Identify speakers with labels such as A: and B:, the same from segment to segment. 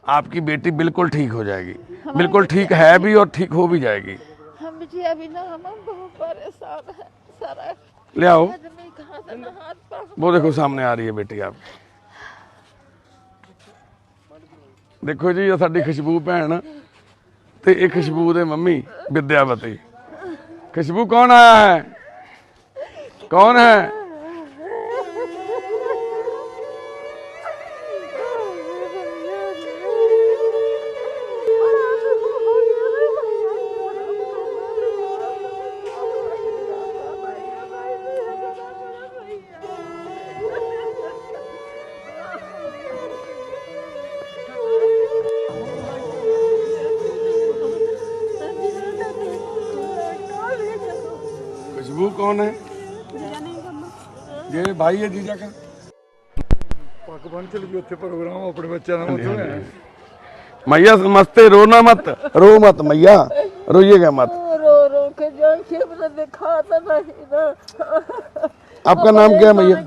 A: आपकी बेटी बिल्कुल ठीक हो जाएगी, बिल्कुल ठीक है भी और ठीक हो भी जाएगी।
B: हम जी अभी ना हम बहुत परेशान है सारा।
A: ले आओ,
B: आदमी कहाँ से ना हाथ पाँव।
A: वो देखो सामने आ रही है बेटी आपकी। देखो जी, ये साडी खुशबू भैन ते ये खुशबू दे मम्मी विद्यावती। खुशबू कौन आया है, कौन है? खुशबू कौन है? ये भाई है जीजा का।
C: पग बन चल गई उत्थे प्रोग्राम अपने बच्चे ना उत्थे होया।
A: मैया मस्ते, रोना मत, रो मत मैया, रोइएगा मत।
B: रो रो के जो खेमने दिखा तो नहीं ना।
A: आपका नाम क्या है मैया?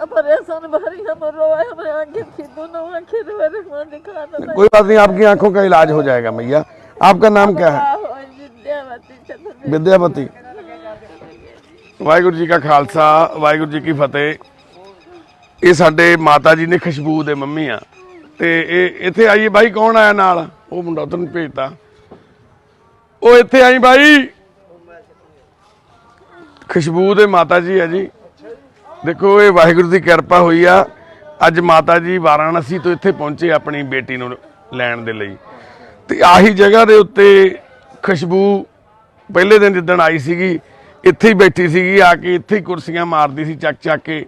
B: परेशान भरी हम रोए, हमारे आंखें थी दोनों आंखें रोए वहाँ दिखा तो नहीं।
A: कोई बात नहीं, आपकी आंखों का इलाज हो जाएगा मैया। आपका नाम क्या है?
B: विद्यावती।
A: विद्यावती। वाहिगुरू जी का खालसा, वाहिगुरू जी की फतेह। ये साडे माता जी ने खुशबू दे मम्मी आ ते इत्थे आइए। भाई कौन आया नाल? वो मुंडा उधर भेजता। ओ इत्थे आई भाई, खुशबू दे माता जी है जी। देखो ये वाहिगुरू की किरपा हुई आ, अज माता जी वाराणसी तो इत्थे पहुंचे अपनी बेटी नूं लैण दे लई। ते आही जगह दे उत्ते खुशबू पहले दिन जिद्दण आई सीगी इत्थे ही बैठी सीगी, आके इत्थे ही कुर्सियां मारदी सी चक चक के।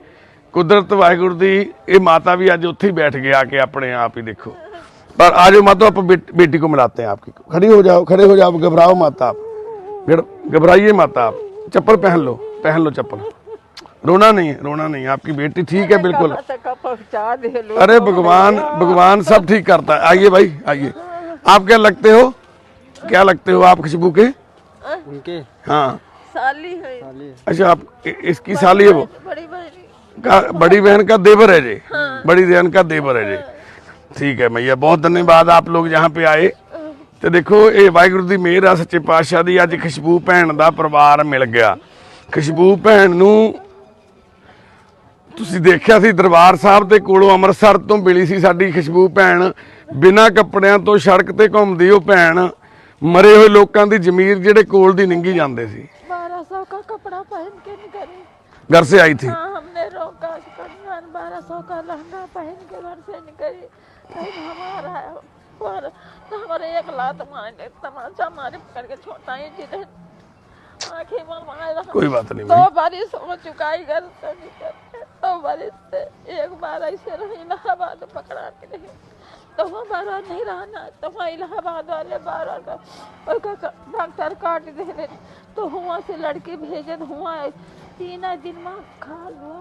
A: कुदरत वाहिगुरू दी ये माता भी अज उत्थे ही बैठ गया आके अपने आप ही। देखो पर आज माता आप बेटी को मिलाते हैं आपकी। खड़ी हो जाओ, खड़े हो जाओ, घबराओ माता आप, घबराइए माता आप। चप्पल पहन लो चप्पल। रोना नहीं है, रोना नहीं है, आपकी बेटी ठीक है बिल्कुल। अरे भगवान सब ठीक करता है। आइए भाई आइए। आप क्या लगते हो, क्या लगते हो आप खुशबू के?
C: उनके
B: साली है।
A: अच्छा, आप इसकी साली है? वो
B: बड़ी बहन
A: का, बड़ी बहन का देवर है जी। बड़ी बहन का देवर है जी। ठीक है मैया, बहुत धन्यवाद आप लोग यहाँ पे आए। तो देखो ये वाहिगुरू दी मेहर आ, सच्चे पातशाह दी। अज खुशबू भैन दा परिवार मिल गया। खुशबू भैन नूं ਤੁਸੀਂ ਦੇਖਿਆ ਸੀ ਦਰਬਾਰ ਸਾਹਿਬ ਦੇ ਕੋਲੋਂ ਅੰਮ੍ਰਿਤਸਰ ਤੋਂ ਮਿਲੀ ਸੀ ਸਾਡੀ ਖੁਸ਼ਬੂ ਭੈਣ। ਬਿਨਾਂ ਕੱਪੜਿਆਂ ਤੋਂ ਸੜਕ ਤੇ ਘੁੰਮਦੀ ਉਹ ਭੈਣ। ਮਰੇ ਹੋਏ ਲੋਕਾਂ ਦੀ ਜ਼ਮੀਰ ਜਿਹੜੇ ਕੋਲ ਦੀ ਨਿੰਗੀ ਜਾਂਦੇ ਸੀ।
B: 1200 का कपड़ा पहन के निकली।
A: घर से आई थी?
B: हाँ, हमने रोका 1200 का लहंगा पहन के घर से निकली। कहीं हमारा है और हमारे एक लात मारे, तमाचा मारे, करके छोटा ही जिधर आंखें मारे।
A: कोई बात नहीं
B: दो
A: भाई।
B: बारिश हो चुका है घर से निकल। दो बारिश से एक बार ऐसे रही इलाहाबाद पकड़ा के रही, तो वहाँ बारह नहीं रहना, तो वहाँ इलाहाबाद वाले बारह का डॉक्टर काट दे रहे, तो हुआ से लड़के भेजे, हुआ 3 दिन में खा लो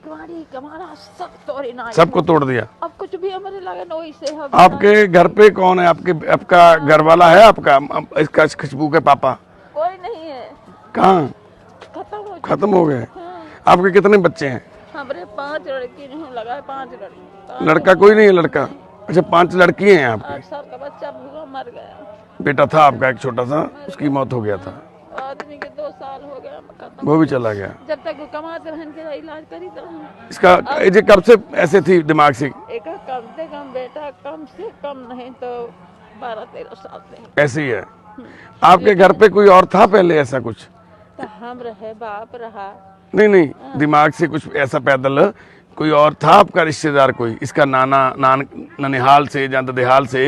B: गाड़ी हमारा सब तोड़ी ना,
A: सबको तोड़ दिया।
B: अब कुछ भी हमारे लगे न वैसे है।
A: आपके घर पे कौन है? आपका घर वाला है आपका? इसका खुशबू के पापा?
B: कोई नहीं है।
A: कहाँ? खत्म हो गए। आपके कितने बच्चे हैं?
B: हमारे 5 लड़की नहीं लगा है, 5 लड़की।
A: लड़का कोई नहीं है? लड़का अच्छा, 5 लड़की हैं आपकी।
B: 8 साल का बच्चा भूखा मर गया।
A: बेटा था आपका एक छोटा सा, उसकी मौत हो गया था।
B: आदमी के 2 साल हो गया खत्म।
A: वो भी चला गया।
B: जब तक वो कमाते रहन के इलाज करी तो
A: इसका ये कब से ऐसे थी दिमाग से?
B: एक कम से कम बेटा, कम से कम नहीं तो 12-13 साल से
A: ऐसे ही है। आपके घर पे कोई और था पहले ऐसा कुछ?
B: तो हम रहे, बाप रहा।
A: नहीं, दिमाग से कुछ ऐसा पैदल कोई और था आपका रिश्तेदार? कोई इसका ननिहाल से या ददेहाल से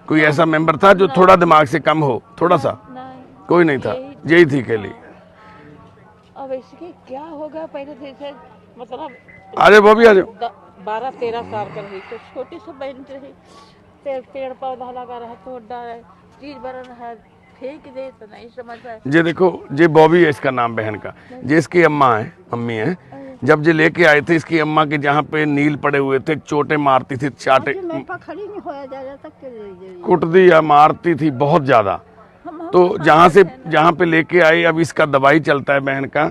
A: कोई ऐसा मेंबर था जो थोड़ा दिमाग से कम हो, थोड़ा सा?
B: नहीं,
A: कोई नहीं था, यही थी अकेली।
B: अब इसके क्या होगा? पहले जैसे मतलब
A: आ जाओ वो भी आ जाओ।
B: 12-13 साल का रही तो छोटी सी बहन रही, पेड़ पौधा लगा रहा, तोड़ डाला, चीज बन है, फेंक दे तो नहीं समझ पाए।
A: ये देखो, ये बॉबी है इसका नाम बहन का। ये इसकी अम्मा है, मम्मी है। जब ये लेके आए थे इसकी अम्मा के जहाँ पे नील पड़े हुए थे, चोटें मारती थी, चाटे कुटदी या मारती थी बहुत ज्यादा। तो जहाँ पे लेके आए, अब इसका दवाई चलता है बहन का,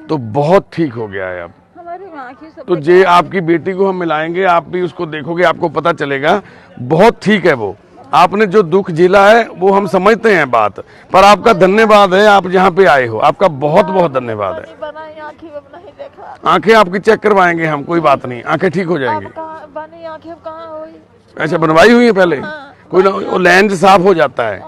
A: तो बहुत ठीक हो गया है अब।
B: हमारी आँखी से
A: तो जे आपकी बेटी को हम मिलाएंगे, आप भी उसको देखोगे, आपको पता चलेगा बहुत ठीक है वो। आपने जो दुख झेला है वो हम समझते हैं बात, पर आपका धन्यवाद है, आप यहाँ पे आए हो, आपका बहुत बहुत धन्यवाद है।
B: बनाई आँखी में नहीं देखा।
A: आंखें आपकी चेक करवाएंगे हम, कोई बात नहीं, आंखें ठीक हो जाएंगी।
B: कहाँ बनी आँखें कहाँ हुई?
A: अच्छा, बनवाई हुई है पहले? कोई ना, वो लेंस साफ हो जाता है।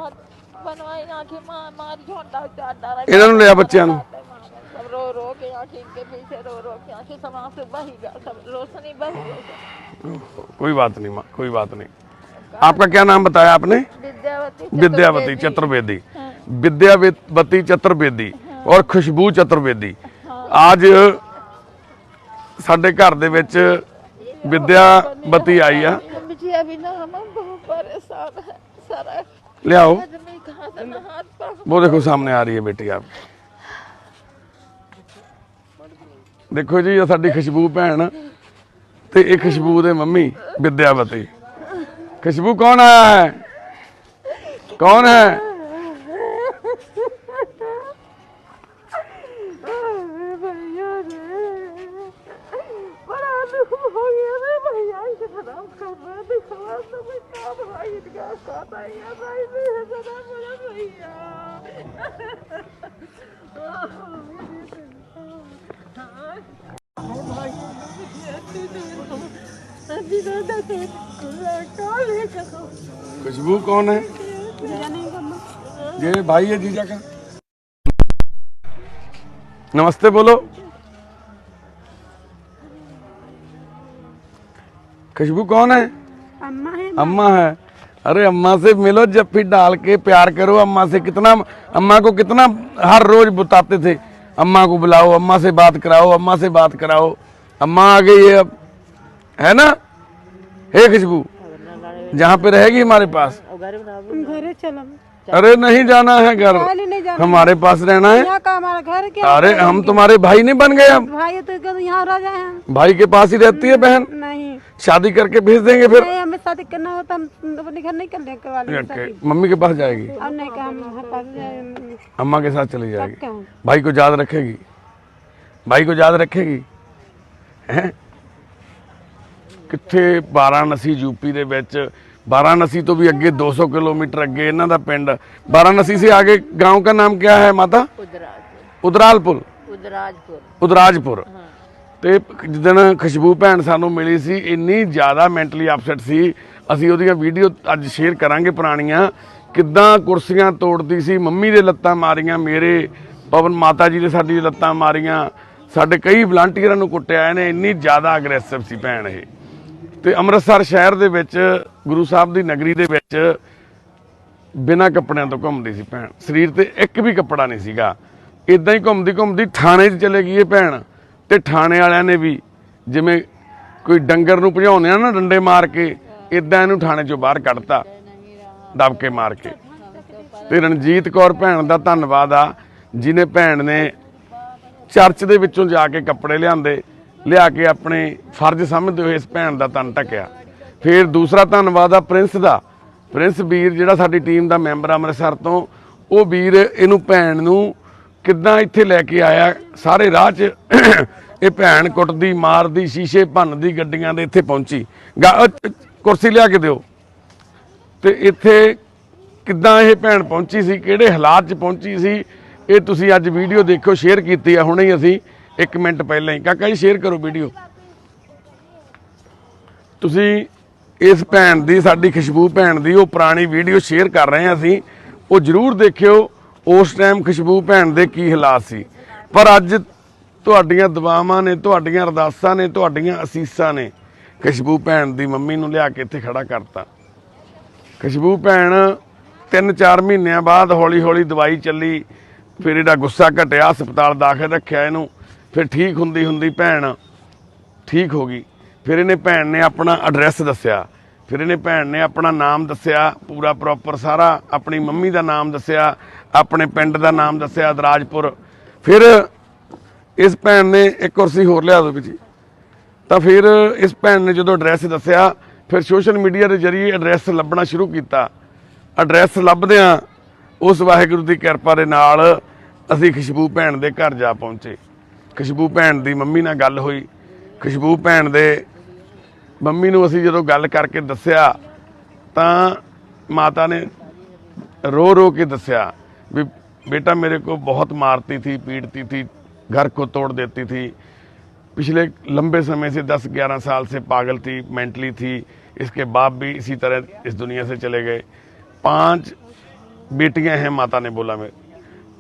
B: बनवाई आँखें मार झोंटा चाटा
A: इन्होंने लिया बच्चों ने।
B: सब रो रो के आँखी के पीछे रो रो के आँखें सब आँख से बही गया, सब रोशनी बही गई।
A: कोई बात नहीं माँ, कोई बात नहीं। आपका क्या नाम बताया आपने? विद्यावती चतुर्वेदी। विद्यावती चतुर्वेदी और खुशबू चतुर्वेदी। आज ਸਾਡੇ ਘਰ ਦੇ ਵਿੱਚ विद्यावती आई आ।
B: जी अभी ना हम बहुत परेशान है सारा।
A: ले आओ,
B: आदमी कहाँ से ना हाथ पाँव।
A: वो देखो सामने आ रही है बेटी आप देखो जी, ये साडी खुशबू भैन ते ये खुशबू दे मम्मी विद्यावती। खुशबू कौन आया है? कौन है? खुशबू कौन है? ये भाई है जीजा का। नमस्ते बोलो। खुशबू कौन है?
D: अम्मा है।
A: अम्मा है। अरे अम्मा से मिलो, जब फिर डाल के प्यार करो अम्मा से। कितना अम्मा को कितना हर रोज बताते थे, अम्मा को बुलाओ, अम्मा से बात कराओ, अम्मा से बात कराओ। अम्मा आ गई है अब, है ना? हे खुशबू, जहाँ पे रहेगी हमारे पास?
D: घरे चलो।
A: अरे नहीं जाना है घर,
D: नहीं जाना,
A: हमारे पास रहना है।
D: यहाँ का हमारा घर क्या?
A: अरे हम तुम्हारे भाई नहीं बन गए अब?
D: भाई तो यहाँ रह जाए हम।
A: भाई के पास ही रहती है बहन।
D: नहीं,
A: शादी करके भेज देंगे फिर।
D: नहीं हमें शादी करना होता हम अपने घर नहीं करने करवा लेंगे।
A: मम्मी के पास जाएगी,
D: अब नहीं का हम पास जाएंगे।
A: अम्मा के साथ चली
D: क्या
A: जाएगी।
D: हूँ?
A: भाई को याद रखेगी, भाई को याद रखेगी। हैं किथे? वाराणसी यूपी दे विच। वाराणसी तो भी अगे 200 किलोमीटर अगे इन्हां दा पिंड। वाराणसी से आगे गांव का नाम क्या है माता? उदरालपुर। उदराजपुर। ਤੇ ਜਿੱਦਣ ਖੁਸ਼ਬੂ ਭੈਣ ਸਾਨੂੰ ਮਿਲੀ ਸੀ, ਇੰਨੀ ਜ਼ਿਆਦਾ ਮੈਂਟਲੀ ਅਪਸੈਟ ਸੀ। ਅਸੀਂ ਉਹਦੀਆਂ ਵੀਡੀਓ ਅੱਜ ਸ਼ੇਅਰ ਕਰਾਂਗੇ ਪੁਰਾਣੀਆਂ, ਕਿੱਦਾਂ ਕੁਰਸੀਆਂ ਤੋੜਦੀ ਸੀ, ਮੰਮੀ ਦੇ ਲੱਤਾਂ ਮਾਰੀਆਂ, ਮੇਰੇ ਪਵਨ ਮਾਤਾ ਜੀ ਦੇ ਸਾਡੀ ਲੱਤਾਂ ਮਾਰੀਆਂ, ਸਾਡੇ ਕਈ ਵਲੰਟੀਅਰਾਂ ਨੂੰ ਕੁੱਟਿਆ ਇਹਨੇ। ਇੰਨੀ ਜ਼ਿਆਦਾ ਅਗਰੈਸਿਵ ਸੀ ਭੈਣ ਇਹ। ਤੇ ਅੰਮ੍ਰਿਤਸਰ ਸ਼ਹਿਰ ਦੇ ਵਿੱਚ, ਗੁਰੂ ਸਾਹਿਬ ਦੀ ਨਗਰੀ ਦੇ ਵਿੱਚ ਬਿਨਾਂ ਕੱਪੜਿਆਂ ਤੋਂ ਘੁੰਮਦੀ ਸੀ ਭੈਣ। ਸਰੀਰ ਤੇ ਇੱਕ ਵੀ ਕੱਪੜਾ ਨਹੀਂ ਸੀਗਾ। ਇਦਾਂ ਹੀ ਘੁੰਮਦੀ ਘੁੰਮਦੀ ਥਾਣੇ 'ਚ ਚਲੇ ਗਈ ਇਹ ਭੈਣ। ਤੇ ਥਾਣੇ ਵਾਲਿਆਂ ਨੇ ਵੀ ਜਿਵੇਂ ਕੋਈ ਡੰਗਰ ਨੂੰ ਭਜਾਉਂਦੇ ਆ ਨਾ ਡੰਡੇ ਮਾਰ ਕੇ, ਇਦਾਂ ਇਹਨੂੰ ਥਾਣੇ 'ਚੋਂ ਬਾਹਰ ਕੱਢਤਾ ਦਬਕੇ ਮਾਰ ਕੇ। ਤੇ ਰਣਜੀਤ ਕੌਰ ਭੈਣ ਦਾ ਧੰਨਵਾਦ ਆ, ਜਿਹਨੇ ਭੈਣ ਨੇ ਚਰਚ ਦੇ ਵਿੱਚੋਂ ਜਾ ਕੇ ਕੱਪੜੇ ਲਿਆ ਕੇ ਆਪਣੇ ਫਰਜ਼ ਸਮਝਦੇ ਹੋਏ ਇਸ ਭੈਣ ਦਾ ਤਨ ਢੱਕਿਆ। ਫਿਰ ਦੂਸਰਾ ਧੰਨਵਾਦ ਆ ਪ੍ਰਿੰਸ ਦਾ। ਪ੍ਰਿੰਸ ਵੀਰ ਜਿਹੜਾ ਸਾਡੀ ਟੀਮ ਦਾ ਮੈਂਬਰ ਅੰਮ੍ਰਿਤਸਰ ਤੋਂ, ਉਹ ਵੀਰ ਇਹਨੂੰ ਭੈਣ ਨੂੰ ਕਿੱਦਾਂ ਇੱਥੇ ਲੈ ਕੇ ਆਇਆ। ਸਾਰੇ ਰਾਹ 'ਚ ਇਹ ਭੈਣ ਕੁੱਟਦੀ ਮਾਰਦੀ, ਸ਼ੀਸ਼ੇ ਭੰਨਦੀ ਗੱਡੀਆਂ ਦੇ, ਇੱਥੇ ਪਹੁੰਚੀ। ਕੁਰਸੀ ਲਿਆ ਕੇ ਦਿਓ। ਤੇ ਇੱਥੇ ਕਿੱਦਾਂ ਇਹ ਭੈਣ ਪਹੁੰਚੀ ਸੀ, ਕਿਹੜੇ ਹਾਲਾਤ 'ਚ ਪਹੁੰਚੀ ਸੀ, ਇਹ ਤੁਸੀਂ ਅੱਜ ਵੀਡੀਓ ਦੇਖੋ। ਸ਼ੇਅਰ ਕੀਤੀ ਆ ਹੁਣੇ ਹੀ ਅਸੀਂ 1 ਮਿੰਟ ਪਹਿਲਾਂ ਹੀ। ਕਾਕਾ ਜੀ ਸ਼ੇਅਰ ਕਰੋ ਵੀਡੀਓ। ਤੁਸੀਂ ਇਸ ਭੈਣ ਦੀ, ਸਾਡੀ ਖੁਸ਼ਬੂ ਭੈਣ ਦੀ ਉਹ ਪੁਰਾਣੀ ਵੀਡੀਓ ਸ਼ੇਅਰ ਕਰ ਰਹੇ ਹਾਂ ਅਸੀਂ, ਉਹ ਜ਼ਰੂਰ ਦੇਖਿਓ। ਉਸ ਟਾਈਮ ਖੁਸ਼ਬੂ ਭੈਣ ਦੇ ਕੀ ਹਾਲਾਤ ਸੀ। ਪਰ ਅੱਜ ਤੁਹਾਡੀਆਂ ਦੁਆਵਾਂ ਨੇ, ਤੁਹਾਡੀਆਂ ਅਰਦਾਸਾਂ ਨੇ, ਤੁਹਾਡੀਆਂ ਅਸੀਸਾਂ ਨੇ ਖੁਸ਼ਬੂ ਭੈਣ ਦੀ ਮੰਮੀ ਨੂੰ ਲਿਆ ਕੇ ਇੱਥੇ ਖੜਾ ਕਰਤਾ। ਖੁਸ਼ਬੂ ਭੈਣ 3-4 ਮਹੀਨਿਆਂ ਬਾਅਦ ਹੌਲੀ ਹੌਲੀ ਦਵਾਈ ਚੱਲੀ, ਫਿਰ ਇਹਦਾ ਗੁੱਸਾ ਘਟਿਆ, ਹਸਪਤਾਲ ਦਾਖਲ ਰੱਖਿਆ ਇਹਨੂੰ। ਫਿਰ ਠੀਕ ਹੁੰਦੀ ਭੈਣ ਠੀਕ ਹੋ ਗਈ। ਫਿਰ ਇਹਨੇ ਭੈਣ ਨੇ ਆਪਣਾ ਐਡਰੈਸ ਦੱਸਿਆ, ਫਿਰ ਇਹਨੇ ਭੈਣ ਨੇ ਆਪਣਾ ਨਾਮ ਦੱਸਿਆ ਪੂਰਾ ਪ੍ਰੋਪਰ ਸਾਰਾ, ਆਪਣੀ ਮੰਮੀ ਦਾ ਨਾਮ ਦੱਸਿਆ, ਆਪਣੇ ਪਿੰਡ ਦਾ ਨਾਮ ਦੱਸਿਆ ਦਰਾਜਪੁਰ। ਫਿਰ ਇਸ ਭੈਣ ਨੇ ਇੱਕ ਕੁਰਸੀ ਹੋਰ ਲਿਆ ਦੋ ਵੀ ਜੀ। ਤਾਂ ਫਿਰ ਇਸ ਭੈਣ ਨੇ ਜਦੋਂ ਐਡਰੈਸ ਦੱਸਿਆ, ਫਿਰ ਸੋਸ਼ਲ ਮੀਡੀਆ ਦੇ ਜ਼ਰੀਏ ਐਡਰੈਸ ਲੱਭਣਾ ਸ਼ੁਰੂ ਕੀਤਾ। ਐਡਰੈਸ ਲੱਭਦਿਆਂ ਉਸ ਵਾਹਿਗੁਰੂ ਦੀ ਕਿਰਪਾ ਦੇ ਨਾਲ ਅਸੀਂ ਖੁਸ਼ਬੂ ਭੈਣ ਦੇ ਘਰ ਜਾ ਪਹੁੰਚੇ। ਖੁਸ਼ਬੂ ਭੈਣ ਦੀ ਮੰਮੀ ਨਾਲ ਗੱਲ ਹੋਈ। ਖੁਸ਼ਬੂ ਭੈਣ ਦੇ ਮੰਮੀ ਨੂੰ ਅਸੀਂ ਜਦੋਂ ਗੱਲ ਕਰਕੇ ਦੱਸਿਆ ਤਾਂ ਮਾਤਾ ਨੇ रो रो के दसिया भी बेटा मेरे को बहुत मारती थी, पीटती थी, घर को तोड़ देती थी, पिछले लंबे समय से 10-11 साल से पागल थी, मेंटली थी, इसके बाप भी इसी तरह इस दुनिया से चले गए। 5 बेटियां हैं माता ने बोला। मैं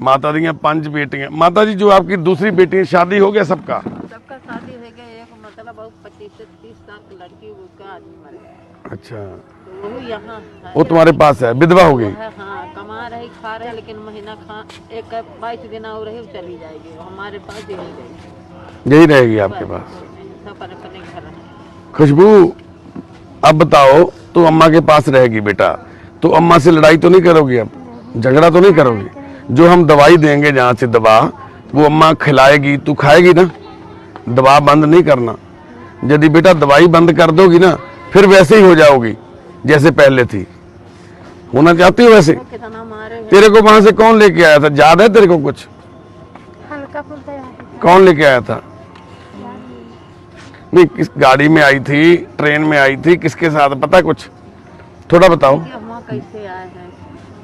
A: माता दी 5 बेटियां। माता जी जो आपकी दूसरी बेटी है शादी हो गया सबका?
B: सबका शादी हो गया। एक मतलब 25 से 30 साल की लड़की, उसका आदमी मर गया।
A: अच्छा,
B: तो वो यहाँ
A: वो तुम्हारे पास है, विधवा हो गई?
B: हाँ, कमा रही खा रहे, लेकिन महीना खा एक 22 दिन और रही, चली जाएगी। हमारे पास यही रहेगी,
A: यही रहेगी आपके पास।
B: सब अपने घर है।
A: खुशबू अब बताओ, तो अम्मा के पास रहेगी बेटा, तो अम्मा से लड़ाई तो नहीं करोगी? अब झगड़ा तो नहीं करोगी? जो हम दवाई देंगे जहाँ से दवा, वो अम्मा खिलाएगी, तू खाएगी ना? दवा बंद नहीं करना। यदि बेटा दवाई बंद कर दोगी ना, फिर वैसे ही हो जाओगी जैसे पहले थी। होना चाहती हो वैसे?
B: कितना मारे हैं।
A: तेरे को वहां से कौन लेके आया था, याद है तेरे को कुछ?
D: हल्का फुल्का याद है।
A: कौन लेके आया था? नहीं, किस गाड़ी में आई थी, ट्रेन में आई थी, किसके साथ, पता कुछ? थोड़ा बताओ।
B: हम कैसे आए हैं?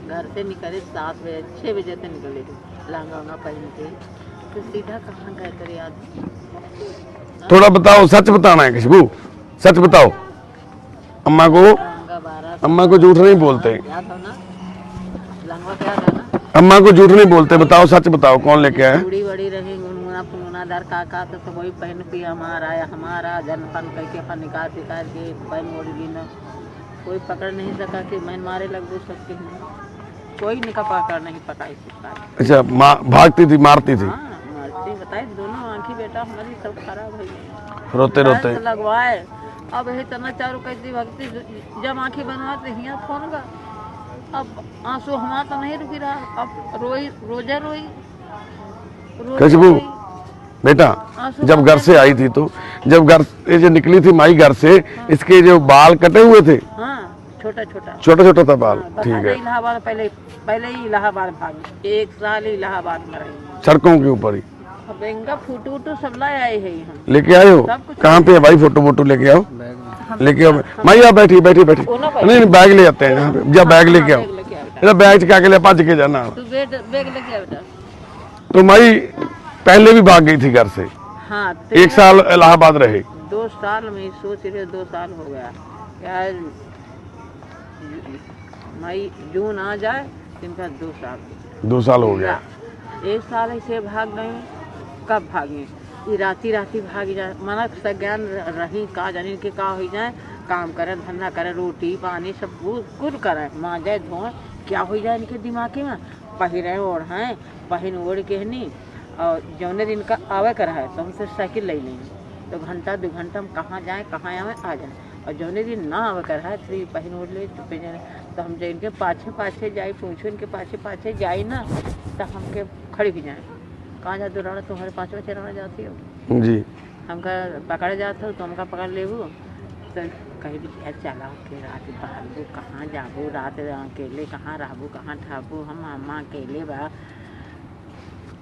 B: घर से निकले 7 बजे, 6 बजे से निकले थे, लहंगा उंगा पहन के, तो सीधा कहाँ गए तेरे याद?
A: थोड़ा बताओ, सच बताना है खुशबू, सच बताओ। अम्मा को,
B: लहंगा 12
A: अम्मा को झूठ नहीं बोलते,
B: याद हो ना? लहंगा क्या था ना?
A: अम्मा को झूठ नहीं बोलते। बताओ, सच बताओ, कौन लेके आया?
B: बूढ़ी बड़ी रही, गुनगुना फुनगुनादार काका, तो वही पहन के हमारा जनपन करके अपन निकाल के पहन ओढ़ ली ना। कोई पकड़ नहीं सका कि मैं मारे लग सबके, कोई निका पकड़ नहीं पकाई सकता।
A: अच्छा, भागती थी, मारती थी?
B: हाँ, मारती बताई, दोनों आंखी बेटा हमारी सब खराब हो गई,
A: रोते रोते
B: लगवाए। अब यही तना चारों कैसी भक्ति, जब आंखें बनवाते हिया फोन का, अब आंसू हमारा तो नहीं रुकी रहा, अब रोई, रोजे रोई,
A: खुशबू बेटा, जब घर से आई थी तो, जब घर से जो निकली थी माई घर से, इसके जो बाल कटे हुए थे?
B: हाँ, छोटा छोटा
A: छोटा छोटा था बाल। ठीक है।
B: इलाहाबाद पहले ही इलाहाबाद भागी, 1 साल ही इलाहाबाद में रही,
A: सड़कों के ऊपर ही।
B: अब इनका फोटो वोटो सब लाए आए हैं हम।
A: लेके आए हो? कहाँ पे है भाई फोटो वोटो? लेके आओ, लेके आओ। माई आप बैठी बैठी बैठी। नहीं, बैग ले आते हैं यहाँ पे। जब बैग लेके आओ, इधर बैग चका के ले, भज के जाना।
B: तू बैग लेके आ बेटा।
A: तो माई पहले भी भाग गई थी घर से?
B: हाँ,
A: 1 साल इलाहाबाद रहे?
B: 2 साल में सोच रहे, 2 साल हो गया यार, मई जून आ जाए इनका 2 साल।
A: 2 साल हो गया।
B: 1 साल ऐसे भाग गए, कब भागे? ये राती भाग जाए, मना सज्ञान रही का जानी के का हो जाए, काम करे, धंधा करे, रोटी पानी सब कुल करे, मांजे धोए, क्या हो जाए इनके दिमाग में? पहिरे ओढ़ाएं, पहन ओढ़ के नहीं, और जौने दिन का आवे कर है तो हमसे साइकिल ले लेंगे, तो घंटा 2 घंटा हम कहाँ जाएँ कहाँ आवे आ जाए, और जौने दिन ना आवे कर है तो पहन ओढ़ ले चुपे जाए, तो हम जो इनके पाछे जाए, पूछो इनके पाछे जाए ना, तो हमके खड़ी भी जाए, कहाँ जा दो राणा, तुम्हारे 5 बजे राणा जाती हो जी, हमका पकड़ जाते हो तो हमका पकड़ ले, तो कहीं भी चला के रात बहबू, कहाँ जाबू, रात अकेले कहाँ रहबू, कहाँ ठाबू, हम अम्मा अकेले बा,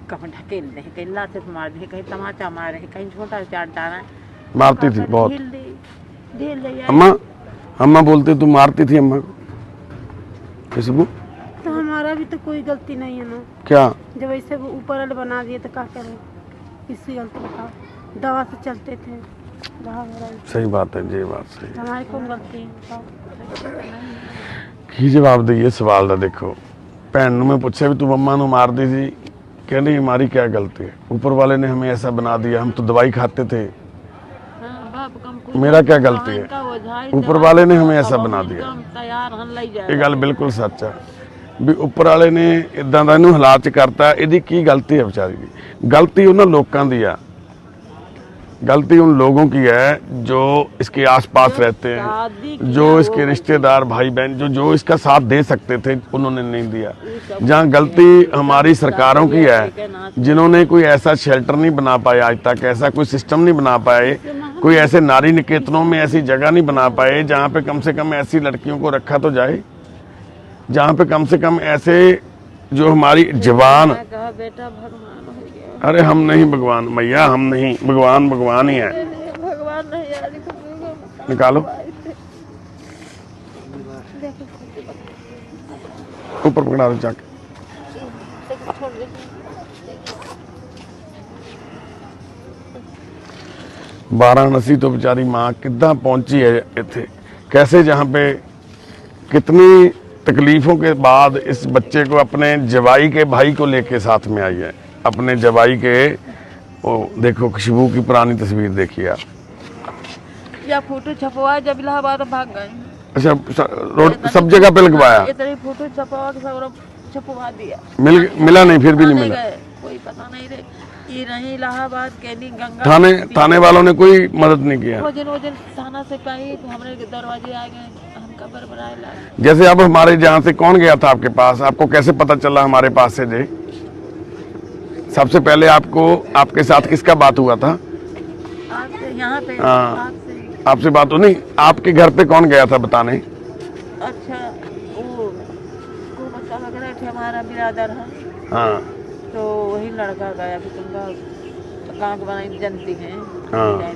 B: कहीं ढकेल दे, कहीं लाते मार दे, कहीं तमाचा मार रहे, कहीं छोटा चाट डाला,
A: मारती थी बहुत।
B: ढील दे
A: अम्मा बोलते तू मारती थी अम्मा को? खुशबू,
D: तो हमारा भी तो कोई गलती नहीं है ना।
A: क्या?
D: जब ऐसे वो ऊपर वाले बना दिए तो क्या करें? किसकी गलती बताओ? दवा से चलते थे।
A: सही बात है जी, बात सही।
D: हमारी कौन गलती है?
A: की जवाब दईए सवाल का? देखो, भैन नूं मैं पूछा भी तू अम्मा नूं मारदी सी, कहनी हमारी क्या गलती है? ऊपर वाले ने हमें ऐसा बना दिया, हम तो दवाई खाते थे, मेरा क्या गलती है? ऊपर वाले ने हमें ऐसा बना दिया। ये गल बिल्कुल सच है भी उपर वाले ने इदां दा इहनूं हालात च करता, इहदी की गलती है बेचारी दी? गलती उन्हां लोकां दी आ, गलती उन लोगों की है जो इसके आसपास रहते हैं, जो इसके रिश्तेदार भाई बहन जो इसका साथ दे सकते थे, उन्होंने नहीं दिया। जहाँ गलती हमारी सरकारों की है, जिन्होंने कोई ऐसा शेल्टर नहीं बना पाया आज तक, ऐसा कोई सिस्टम नहीं बना पाए, कोई ऐसे नारी निकेतनों में ऐसी जगह नहीं बना पाए जहाँ पे कम से कम ऐसी लड़कियों को रखा तो जाए, जहाँ पे कम से कम ऐसे जो हमारी जवान,
B: बेटा भगवान हो गया।
A: अरे हम नहीं भगवान मैया, हम नहीं भगवान, भगवान ही है।
B: बाहर नहीं आ रही खुशबू
A: निकालो ऊपर पकड़ा दो जाके।
B: छोड़ दे।
A: वाराणसी तो बेचारी माँ कितना पहुंची है इत्थे, कैसे जहाँ पे कितनी तकलीफों के बाद इस बच्चे को अपने जवाई के भाई को लेके साथ में आई है, अपने जवाई के। वो देखो खुशबू की पुरानी तस्वीर देखिए आप।
B: या फोटो छपवाया जब इलाहाबाद भाग गए।
A: अच्छा रोड सब जगह पे लगवाया,
B: इतनी फोटो छपवा के सब छपवा दिया,
A: मिला नहीं, फिर भी नहीं मिला।
B: गए कोई पता नहीं रे, ये नहीं इलाहाबाद कैदी गंगा
A: थाने वालों ने कोई मदद नहीं किया।
B: वजन थाना से कही तो हमरे दरवाजे आ गए, हम कबर बनाए ला।
A: जैसे अब हमारे यहाँ से कौन गया था आपके पास, आपको कैसे पता चला हमारे पास से जे? सबसे पहले आपको आपके साथ किसका बात हुआ था?
B: आपसे यहाँ पे
A: हाँ आपसे बात हो नहीं, आपके घर पे कौन गया था बताने?
B: अच्छा वो बच्चा लग रहा थे हमारा बिरादर है,
A: हाँ
B: तो वही लड़का गया कि तुमका गाँव के बनाई जनती है।
A: हाँ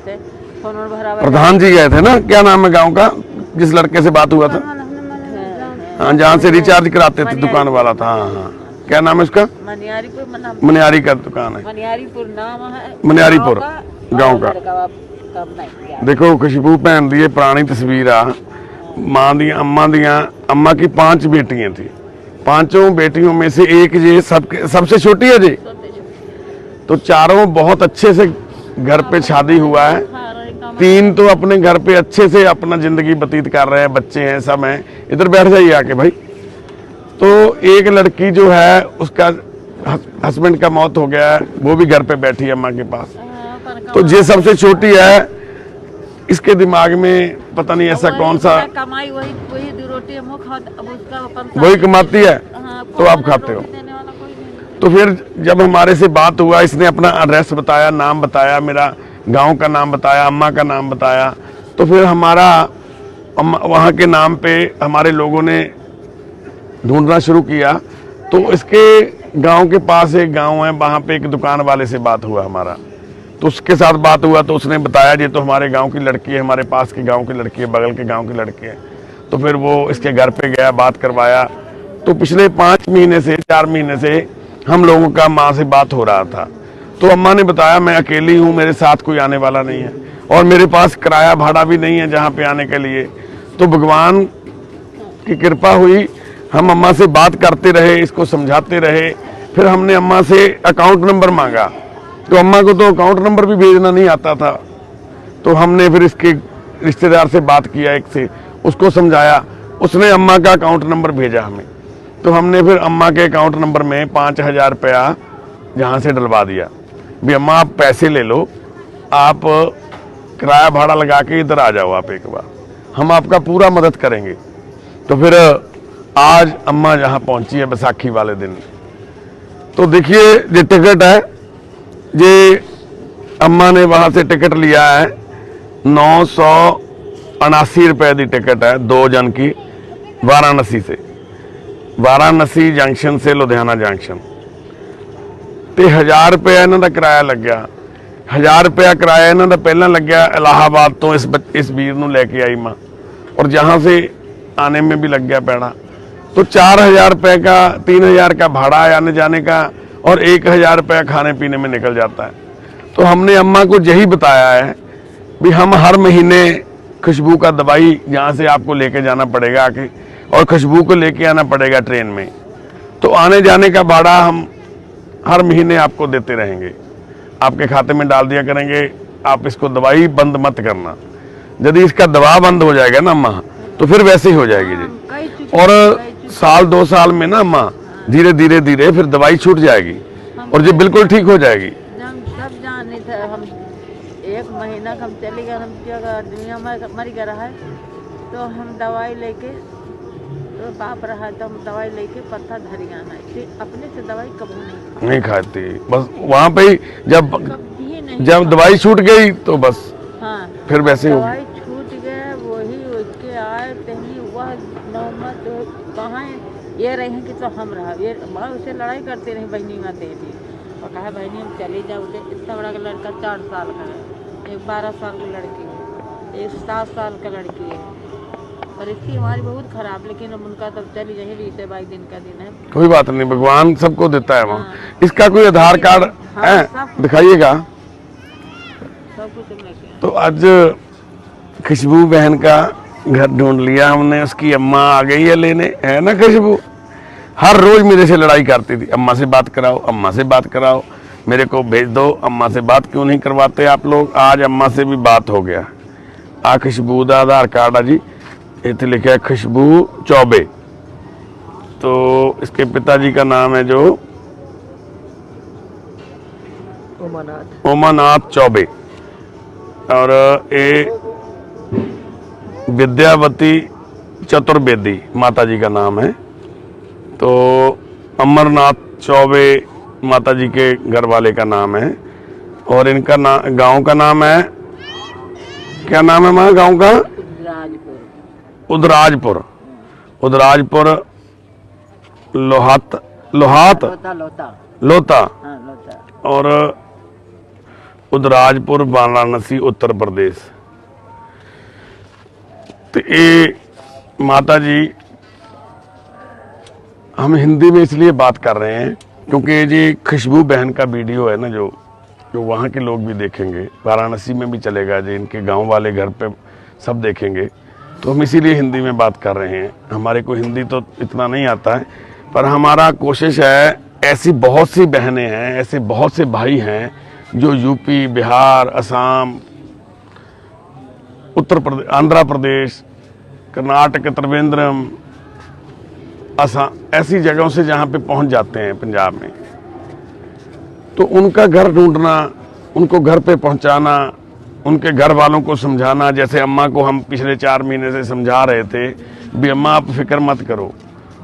B: फोन भरा
A: प्रधान जी गए थे ना, क्या नाम है गांव का जिस लड़के से बात हुआ था? हाँ जहाँ से रिचार्ज कराते थे दुकान वाला था। हाँ हाँ क्या नाम है उसका?
B: मनियारीपुर।
A: मनियारी का दुकान है,
B: मनियारीपुर नाम है,
A: मनियारीपुर गांव का। देखो खुशबू भैन दी पुरानी तस्वीर आ। मां दी अम्मा की 5 बेटियां थी, 5 बेटियों में से एक ये सबसे छोटी है जी। तो चारों बहुत अच्छे से घर पे शादी हुआ है, 3 तो अपने घर पे अच्छे से अपना जिंदगी व्यतीत कर रहे हैं, बच्चे हैं सब हैं। इधर बैठ जाइए आके भाई। तो एक लड़की जो है उसका हस्बैंड का मौत हो गया है, वो भी घर पे बैठी है अम्मा के पास। तो ये सबसे छोटी है, इसके दिमाग में पता नहीं ऐसा कौन सा
B: कमाई वही 2 रोटी
A: वही कमाती है, तो आप खाते हो। तो फिर जब हमारे से बात हुआ, इसने अपना एड्रेस बताया, नाम बताया, मेरा गांव का नाम बताया, अम्मा का नाम बताया। तो फिर हमारा वहाँ के नाम पे हमारे लोगों ने ढूंढना शुरू किया। तो इसके गांव के पास एक गांव है, वहाँ पे एक दुकान वाले से बात हुआ हमारा। तो उसके साथ बात हुआ तो उसने बताया ये तो हमारे गांव की लड़की है, हमारे पास के गांव की लड़की है, बगल के गांव की लड़की है। तो फिर वो इसके घर पे गया, बात करवाया। तो पिछले 5 महीने से 4 महीने से हम लोगों का माँ से बात हो रहा था। तो अम्मा ने बताया मैं अकेली हूँ, मेरे साथ कोई आने वाला नहीं है और मेरे पास किराया भाड़ा भी नहीं है जहाँ पे आने के लिए। तो भगवान की कृपा हुई, हम अम्मा से बात करते रहे, इसको समझाते रहे। फिर हमने अम्मा से अकाउंट नंबर मांगा, तो अम्मा को तो अकाउंट नंबर भी भेजना नहीं आता था। तो हमने फिर इसके रिश्तेदार से बात किया, एक से उसको समझाया, उसने अम्मा का अकाउंट नंबर भेजा हमें। तो हमने फिर अम्मा के अकाउंट नंबर में 5000 रुपया जहाँ से डलवा दिया। भी अम्मा आप पैसे ले लो, आप किराया भाड़ा लगा के इधर आ जाओ आप एक बार, हम आपका पूरा मदद करेंगे। तो फिर आज अम्मा जहाँ पहुँची है बैसाखी वाले दिन। तो देखिए ये टिकट है, ये अम्मा ने वहाँ से टिकट लिया है, 979 रुपए की टिकट है 2 जन की, वाराणसी से, वाराणसी जंक्शन से लुधियाना जंक्शन। तो 1000 रुपया इन्हों का किराया लग गया। 1000 रुपया किराया इन्हों का पहला लग गया इलाहाबाद तो इस वीर नूं लेके आई माँ, और जहाँ से आने में भी लग गया पैड़ा। तो 4000 रुपये का, 3000 का भाड़ा आने जाने का और 1000 रुपया खाने पीने में निकल जाता है। तो हमने अम्मा को यही बताया है भी हम हर महीने खुशबू का दवाई यहाँ से आपको लेके जाना पड़ेगा आके, और खुशबू को लेके आना पड़ेगा ट्रेन में। तो आने जाने का भाड़ा हम हर महीने आपको देते रहेंगे, आपके खाते में डाल दिया करेंगे। आप इसको दवाई बंद मत करना, यदि इसका दवा बंद हो जाएगा ना अम्मा तो फिर वैसे ही हो जाएगी जी। और 1-2 साल में ना अम्मा धीरे धीरे धीरे फिर दवाई छूट जाएगी और ये बिल्कुल ठीक हो जाएगी।
B: सब जाने थे हम, 1 महीना हम चले गए, हम जगह दुनिया में मर गया है। तो हम दवाई लेके, तो बाप रहा तो हम दवाई लेके पत्ता धरी आना, अपने से दवाई कभी
A: नहीं खाती, बस वहाँ पे ही जब दवाई छूट गई तो बस
B: हाँ
A: फिर वैसे हो
B: दवाई छूट गए। वही उसके आए तही वह नौमत कहाँ ये रही कि तो हम रहा, ये माँ उससे लड़ाई करते रही बहनी माँ देवी, और कहा बहनी हम चले जाओ। इतना बड़ा लड़का 4 साल का है, एक 12 साल की लड़की है। एक 7 साल का लड़की है। परिस्थिति हमारी बहुत खराब, लेकिन अब उनका तब चली यही 20-22 दिन का दिन है।
A: कोई बात नहीं, भगवान सबको देता है वहाँ। इसका कोई आधार कार्ड है? दिखाइएगा।
B: सब कुछ हमने किया।
A: तो आज खुशबू बहन का घर ढूंढ लिया हमने। उसकी अम्मा आ गई है लेने, है ना खुशबू? हर रोज मेरे से लड़ाई करती थी, अम्मा से बात कराओ, अम्मा से बात कराओ, मेरे को भेज दो, अम्मा से बात क्यों नहीं करवाते आप लोग। आज अम्मा से भी बात हो गया। आ खुशबू का आधार कार्ड है जी, इतने लिखा है खुशबू चौबे। तो इसके पिताजी का नाम है जो उमानाथ चौबे, और ये विद्यावती चतुर्वेदी माता जी का नाम है। तो अमरनाथ चौबे माता जी के घर वाले का नाम है। और इनका गांव का नाम है, क्या नाम है माँ गांव का? उदराजपुर। उदराजपुर लोहात लोहात लोता और उदराजपुर वाराणसी उत्तर प्रदेश। तो ये माता जी, हम हिंदी में इसलिए बात कर रहे हैं क्योंकि ये खुशबू बहन का वीडियो है ना, जो वहाँ के लोग भी देखेंगे, वाराणसी में भी चलेगा जी, इनके गांव वाले घर पे सब देखेंगे। तो हम इसीलिए हिंदी में बात कर रहे हैं। हमारे को हिंदी तो इतना नहीं आता है, पर हमारा कोशिश है, ऐसी बहुत सी बहनें हैं, ऐसे बहुत से भाई हैं जो यूपी, बिहार, असम, उत्तर प्रदेश, आंध्र प्रदेश, कर्नाटक, त्रिवेंद्रम, असम, ऐसी जगहों से जहाँ पे पहुँच जाते हैं पंजाब में। तो उनका घर ढूंढना, उनको घर पे पहुँचाना, उनके घर वालों को समझाना। जैसे अम्मा को हम पिछले 4 महीने से समझा रहे थे भी अम्मा आप फिक्र मत करो,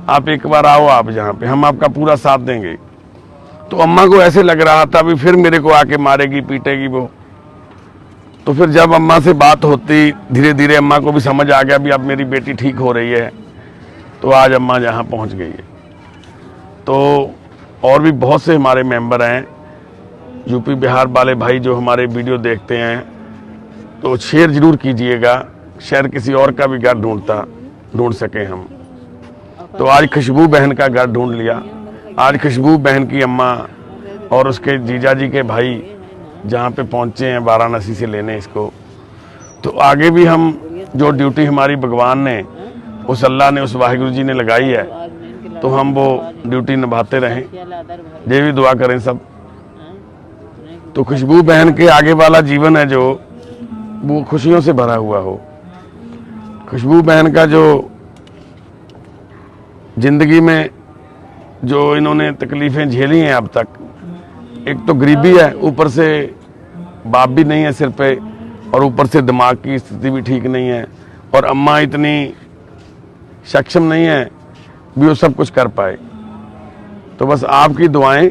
A: आप एक बार आओ, आप यहाँ पे हम आपका पूरा साथ देंगे। तो अम्मा को ऐसे लग रहा था भी फिर मेरे को आके मारेगी, पीटेगी वो। तो फिर जब अम्मा से बात होती, धीरे धीरे अम्मा को भी समझ आ गया भी अब मेरी बेटी ठीक हो रही है। तो आज अम्मा यहाँ पहुँच गई है। तो और भी बहुत से हमारे मेंबर हैं, यूपी बिहार वाले भाई जो हमारे वीडियो देखते हैं, तो शेयर जरूर कीजिएगा, शायद किसी और का भी घर ढूंढ सके हम। तो आज खुशबू बहन का घर ढूंढ लिया। आज खुशबू बहन की अम्मा और उसके जीजा जी के भाई जहाँ पे पहुँचे हैं वाराणसी से लेने इसको। तो आगे भी हम जो ड्यूटी हमारी भगवान ने, उस अल्लाह ने, उस वाहिगुरु जी ने लगाई है, तो हम वो ड्यूटी निभाते रहें। ये भी दुआ करें सब। तो खुशबू बहन के आगे वाला जीवन है जो वो खुशियों से भरा हुआ हो। खुशबू बहन का जो जिंदगी में जो इन्होंने तकलीफें झेली हैं अब तक, एक तो गरीबी है, ऊपर से बाप भी नहीं है सिर पे, और ऊपर से दिमाग की स्थिति भी ठीक नहीं है, और अम्मा इतनी सक्षम नहीं है भी वो सब कुछ कर पाए। तो बस आपकी दुआएं,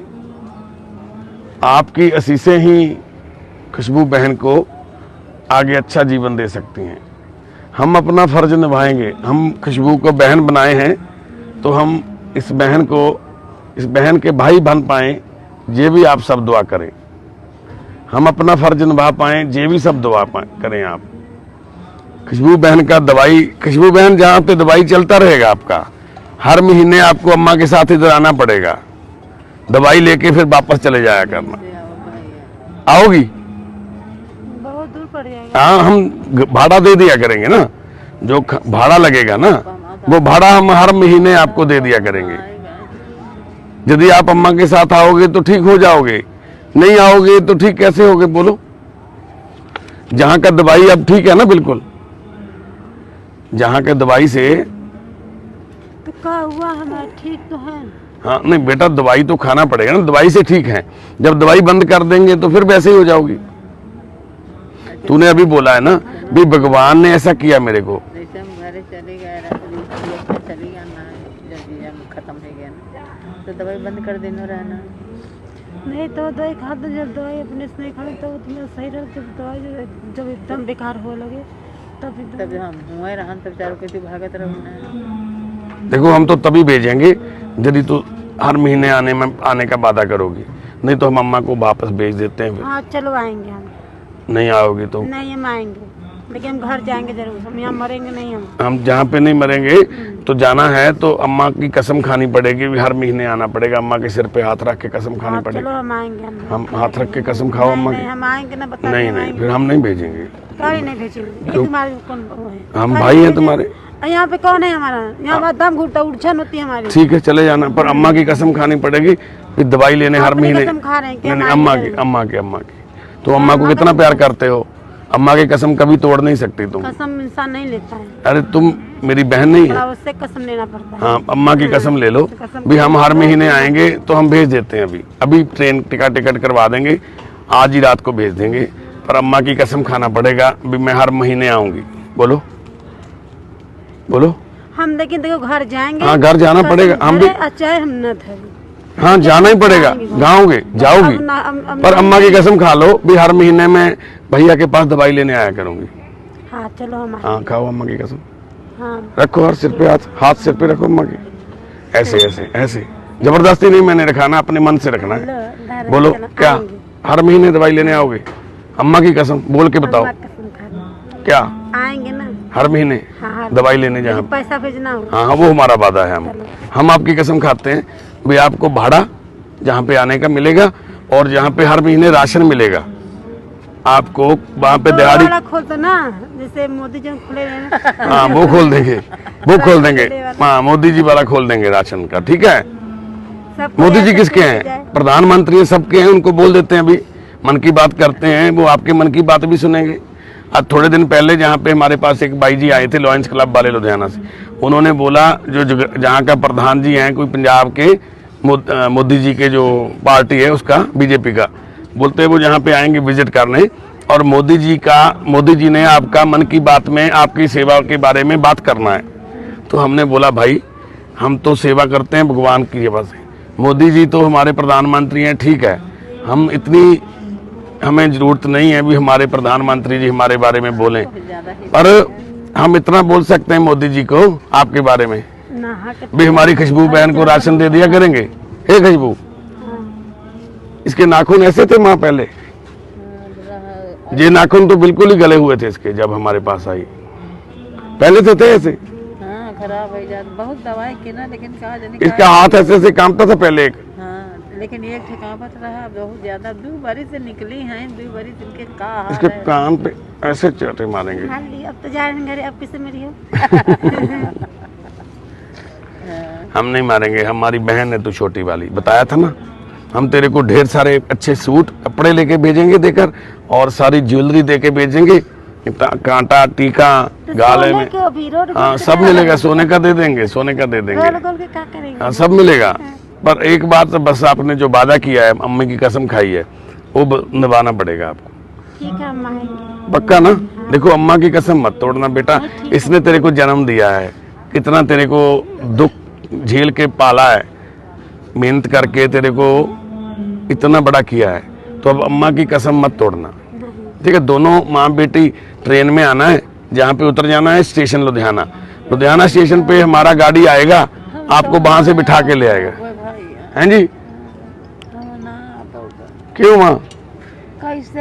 A: आपकी असीसें ही खुशबू बहन को आगे अच्छा जीवन दे सकती हैं। हम अपना फर्ज निभाएंगे। हम खुशबू को बहन बनाए हैं, तो हम इस बहन के भाई बन पाएं, ये भी आप सब दुआ करें। हम अपना फर्ज निभा पाएं, ये भी सब दुआ करें आप। खुशबू बहन का दवाई, खुशबू बहन जहाँ पे दवाई चलता रहेगा आपका, हर महीने आपको अम्मा के साथ इधर आना पड़ेगा, दवाई लेके फिर वापस चले जाया करना। आओगी?
D: बहुत दूर पड़ जाएगा।
A: हाँ, हम भाड़ा दे दिया करेंगे ना, जो भाड़ा लगेगा ना, वो भाड़ा हम हर महीने आपको दे दिया करेंगे। यदि आप अम्मा के साथ आओगे तो ठीक हो जाओगे, नहीं आओगे तो ठीक कैसे होगे बोलो? जहाँ का दवाई अब ठीक है ना, बिल्कुल जहाँ के दवाई से
D: तो क्या हुआ, हमारा ठीक तो है।
A: हाँ नहीं बेटा, दवाई तो खाना पड़ेगा ना, दवाई से ठीक है। जब दवाई बंद कर देंगे तो फिर वैसे ही हो जाओगी। तूने अभी बोला है ना भी भगवान ने ऐसा किया मेरे को।
B: जैसे हम घर चले गए, चली जाना है, जब खत्म हो गया ना, तो दवाई बंद कर देना रहना।
D: नहीं तो दवाई खाते, जब दवाई अपने से नहीं खाते तो तुम्हें सही रहता। जब दवाई जब एकदम बेकार हो लगे तब
B: हम हुए रहन, तब चारों के भागत रहना।
A: देखो हम तो तभी भेजेंगे यदि तो हर महीने आने का वादा करोगी, नहीं तो हम अम्मा को वापस भेज देते हैं। फिर
D: हाँ चलो आएंगे हम।
A: नहीं आओगी तो
D: नहीं हम आएंगे। लेकिन हम घर जाएंगे जरूर, हम यहाँ मरेंगे नहीं। हम
A: जहाँ पे नहीं मरेंगे तो जाना है तो अम्मा की कसम खानी पड़ेगी, हर महीने आना पड़ेगा, अम्मा के सिर पे हाथ रख के कसम खानी पड़ेगी।
D: चलो हम आएंगे।
A: हम हाथ रख के कसम खाओ अम्मा की।
D: हम आएंगे ना, बता
A: नहीं फिर हम नहीं भेजेंगे।
D: नहीं भेजेंगे, तुम्हारे कौन वो है?
A: हम भाई हैं तुम्हारे।
D: यहाँ पे कौन है हमारा? यहाँ दम घुटता उड़छन होती है हमारी।
A: ठीक है चले जाना, पर अम्मा की कसम खानी पड़ेगी, फिर दवाई लेने हर महीने।
D: खा रहे हैं
A: नहीं अम्मा की तो अम्मा को कितना प्यार करते हो, अम्मा की कसम कभी तोड़ नहीं सकती तुम।
D: कसम इंसान नहीं लेता है।
A: अरे तुम मेरी बहन नहीं है,
D: उससे कसम लेना पड़ता है।
A: हाँ अम्मा की कसम ले लो भी हम हर महीने आएंगे तो हम भेज देते हैं। अभी ट्रेन टिकट करवा देंगे, आज ही रात को भेज देंगे, पर अम्मा की कसम खाना पड़ेगा भी मैं हर महीने आऊंगी। बोलो
D: हम लेकिन देखो घर जाएंगे।
A: हाँ घर जाना पड़ेगा, हम भी।
D: अच्छा हम न थे।
A: हाँ जाना ही पड़ेगा, जाओगी पर अम्मा की कसम खा लो भी हर महीने में भैया के पास दवाई लेने आया करूंगी।
D: हाँ चलो हम।
A: हाँ खाओ अम्मा की कसम।
D: हाँ
A: रखो हर सिर पे हाथ सिर पे रखो अम्मा की, ऐसे जबरदस्ती नहीं मैंने रखा ना, अपने मन से रखना है। बोलो क्या हर महीने दवाई लेने आओगे? अम्मा की कसम बोल के बताओ, क्या
D: आएंगे ना
A: हर महीने दवाई लेने जहाँ
D: पैसा भेजना होगा।
A: हाँ वो हमारा वादा है। हम आपकी कसम खाते हैं भी आपको भाड़ा जहाँ पे आने का मिलेगा और जहाँ पे हर महीने राशन मिलेगा आपको, वहाँ पे दिहाड़ी
D: खोल दो ना, जैसे मोदी जी खुले हैं।
A: हाँ वो खोल देंगे हाँ मोदी जी वाला खोल देंगे राशन का। ठीक है, मोदी जी किसके हैं? प्रधानमंत्री सबके हैं, उनको बोल देते हैं अभी मन की बात करते हैं, वो आपके मन की बात भी सुनेंगे। आज थोड़े दिन पहले जहाँ पे हमारे पास एक भाई जी आए थे लॉयंस क्लब वाले लुधियाना से, उन्होंने बोला जो जहाँ का प्रधान जी हैं कोई पंजाब के मोदी जी के जो पार्टी है उसका बीजेपी का, बोलते हैं वो जहाँ पे आएंगे विजिट करने और मोदी जी ने आपका मन की बात में आपकी सेवा के बारे में बात करना है। तो हमने बोला भाई हम तो सेवा करते हैं भगवान की सेवा से, मोदी जी तो हमारे प्रधानमंत्री हैं, ठीक है, हमें जरूरत नहीं है भी हमारे प्रधानमंत्री जी हमारे बारे में बोलें, पर हम इतना बोल सकते हैं मोदी जी को आपके बारे में भी हमारी खुशबू बहन को राशन दे दिया करेंगे। हे खुशबू, इसके नाखून ऐसे थे माँ पहले, ये नाखून तो बिल्कुल ही गले हुए थे इसके जब हमारे पास आई, पहले तो थे ऐसे।
B: हाँ खराब हो जाता, बहुत दवाई की ना, लेकिन कहा जाने
A: इसका हाथ ऐसे कांपता था पहले एक।
B: लेकिन एक ठकावत रहा बहुत ज्यादा, 2 बारी से निकली हैं, 2 बारी इनके का
A: इसके कान पे ऐसे चोटे मारेंगे।
D: अब तो जा रहे हैं घर, अब किससे मेरी हो?
A: हम नहीं मारेंगे, हमारी बहन है तू छोटी वाली, बताया था ना, हम तेरे को ढेर सारे अच्छे सूट कपड़े लेके भेजेंगे देकर और सारी ज्वेलरी देके भेजेंगे, कांटा टीका गाले में, हाँ सब मिलेगा, सोने का दे देंगे, हाँ सब मिलेगा। पर एक बात बस आपने जो वादा किया है, अम्मी की कसम खाई है, वो निभाना पड़ेगा आपको।
D: ठीक है हम आएंगे
A: पक्का ना? देखो अम्मा की कसम मत तोड़ना बेटा, इसने तेरे को जन्म दिया है, कितना तेरे को दुख झेल के पाला है, मेहनत करके तेरे को इतना बड़ा किया है, तो अब अम्मा की कसम मत तोड़ना। ठीक है, दोनों माँ बेटी ट्रेन में आना है, जहाँ पे उतर जाना है स्टेशन लुधियाना स्टेशन पे हमारा गाड़ी आएगा, आपको वहां से बिठा के ले आएगा। हैं जी? क्यों माँ?
B: कैसे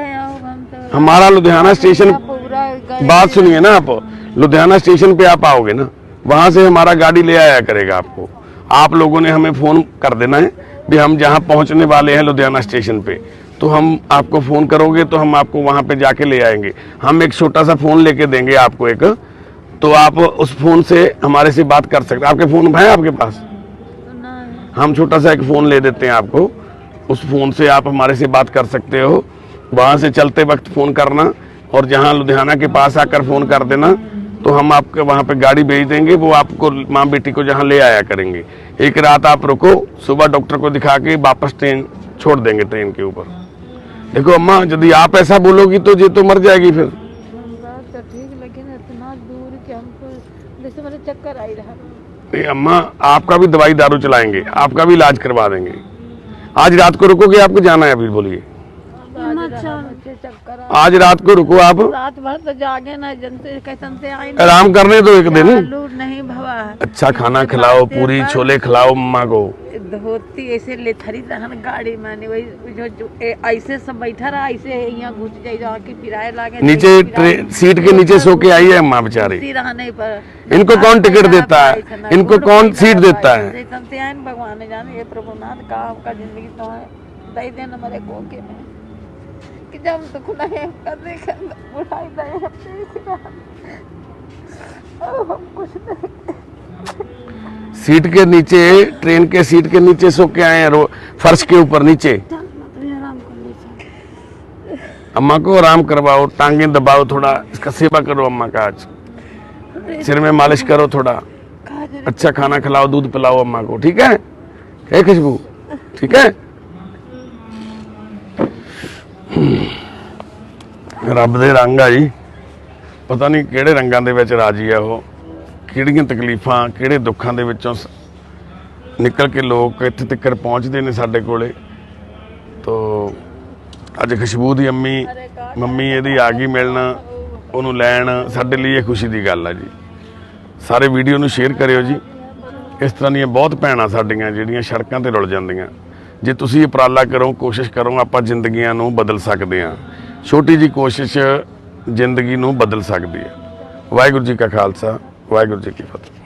A: हमारा लुधियाना स्टेशन, बात सुनिए ना, आप लुधियाना स्टेशन पे आप आओगे ना, वहां से हमारा गाड़ी ले आया करेगा आपको। आप लोगों ने हमें फोन कर देना है भी हम जहां पहुंचने वाले हैं लुधियाना स्टेशन पे, तो हम आपको फोन करोगे तो हम आपको वहां पे जाके ले आएंगे। हम एक छोटा सा फोन लेके देंगे आपको एक, तो आप उस फोन से हमारे से बात कर सकते हैं। आपके फोन है आपके पास? हम छोटा सा एक फोन ले देते हैं आपको, उस फोन से आप हमारे से बात कर सकते हो। वहां से चलते वक्त फोन करना और जहां लुधियाना के पास आकर फोन कर देना, तो हम आपके वहां पे गाड़ी भेज देंगे, वो आपको माँ बेटी को जहां ले आया करेंगे। एक रात आप रुको, सुबह डॉक्टर को दिखा के वापस ट्रेन छोड़ देंगे ट्रेन के ऊपर। देखो अम्मा, यदि आप ऐसा बोलोगी तो ये तो मर जाएगी फिर।
B: बात तो ठीक, लेकिन इतना दूर कि हमको जैसे मेरे चक्कर आई रहा।
A: नहीं अम्मा, आपका भी दवाई दारू चलाएंगे, आपका भी इलाज करवा देंगे। आज रात को रुकोगे, आपको जाना है अभी? बोलिए। आज रात को रुको आप,
B: रात भर तो जागे ना, जनते कैसन से आए,
A: आराम करने दो एक दिन।
B: लूट नहीं भवा,
A: अच्छा खाना खिलाओ, पूरी छोले खिलाओ मम्मा को।
B: धोती ऐसे ले थरी रहन गाड़ी माने वही जो ऐसे सब बैठा रहा, ऐसे यहाँ घुस जाई जा के किराए लागे
A: नीचे सीट के नीचे सो के आई है अम्मा बेचारी।
B: रहने पर
A: इनको कौन टिकट देता है, इनको कौन सीट देता है?
B: भगवान जाने, ये प्रभुनाथ काम का जिंदगी तो है दे देना मेरे को के में कि जब तो खुदा है कर दे उठाई दे हम कुछ नहीं।
A: सीट के नीचे, ट्रेन के सीट के नीचे सो के आए हैं, फर्श के ऊपर नीचे।
D: आराम कर लीजिए।
A: अम्मा को आराम करवाओ, टांगे दबाओ, थोड़ा इसका सेवा करो अम्मा का, आज सिर में मालिश करो, थोड़ा अच्छा खाना खिलाओ, दूध पिलाओ अम्मा को, ठीक है खुशबू? ठीक है। रब दे रंग आ जी, पता नहीं किहड़े रंगां दे विच राजी है वो, ਕਿਹੜੀਆਂ ਤਕਲੀਫਾਂ ਕਿਹੜੇ ਦੁੱਖਾਂ ਦੇ ਵਿੱਚੋਂ ਨਿਕਲ ਕੇ ਲੋਕ ਇੱਥੇ ਤੱਕ ਪਹੁੰਚਦੇ ਨੇ ਸਾਡੇ ਕੋਲੇ। ਤੋ ਅੱਜ ਖੁਸ਼ਬੂ ਦੀ ਮੰਮੀ ਇਹਦੀ ਆ ਗਈ ਮਿਲਣ, ਉਹਨੂੰ ਲੈਣ, ਸਾਡੇ ਲਈ ਇਹ ਖੁਸ਼ੀ ਦੀ ਗੱਲ ਹੈ ਜੀ। ਸਾਰੇ ਵੀਡੀਓ ਨੂੰ ਸ਼ੇਅਰ ਕਰਿਓ ਜੀ। ਇਸ ਤਰ੍ਹਾਂ ਦੀਆਂ ਬਹੁਤ ਭੈਣਾਂ ਸਾਡੀਆਂ ਜਿਹੜੀਆਂ ਸੜਕਾਂ ਤੇ ਰੁਲ ਜਾਂਦੀਆਂ, ਜੇ ਤੁਸੀਂ ਉਪਰਾਲਾ ਕਰੋ, ਕੋਸ਼ਿਸ਼ ਕਰੋ, ਆਪਾਂ ਜ਼ਿੰਦਗੀਆਂ ਨੂੰ ਬਦਲ ਸਕਦੇ ਹਾਂ। ਛੋਟੀ ਜੀ ਕੋਸ਼ਿਸ਼ ਜ਼ਿੰਦਗੀ ਨੂੰ ਬਦਲ ਸਕਦੀ ਹੈ। ਵਾਹਿਗੁਰੂ ਜੀ ਕਾ ਖਾਲਸਾ, ਵਾਹਿਗੁਰੂ ਜੀ ਕੀ ਫਤਿਹ।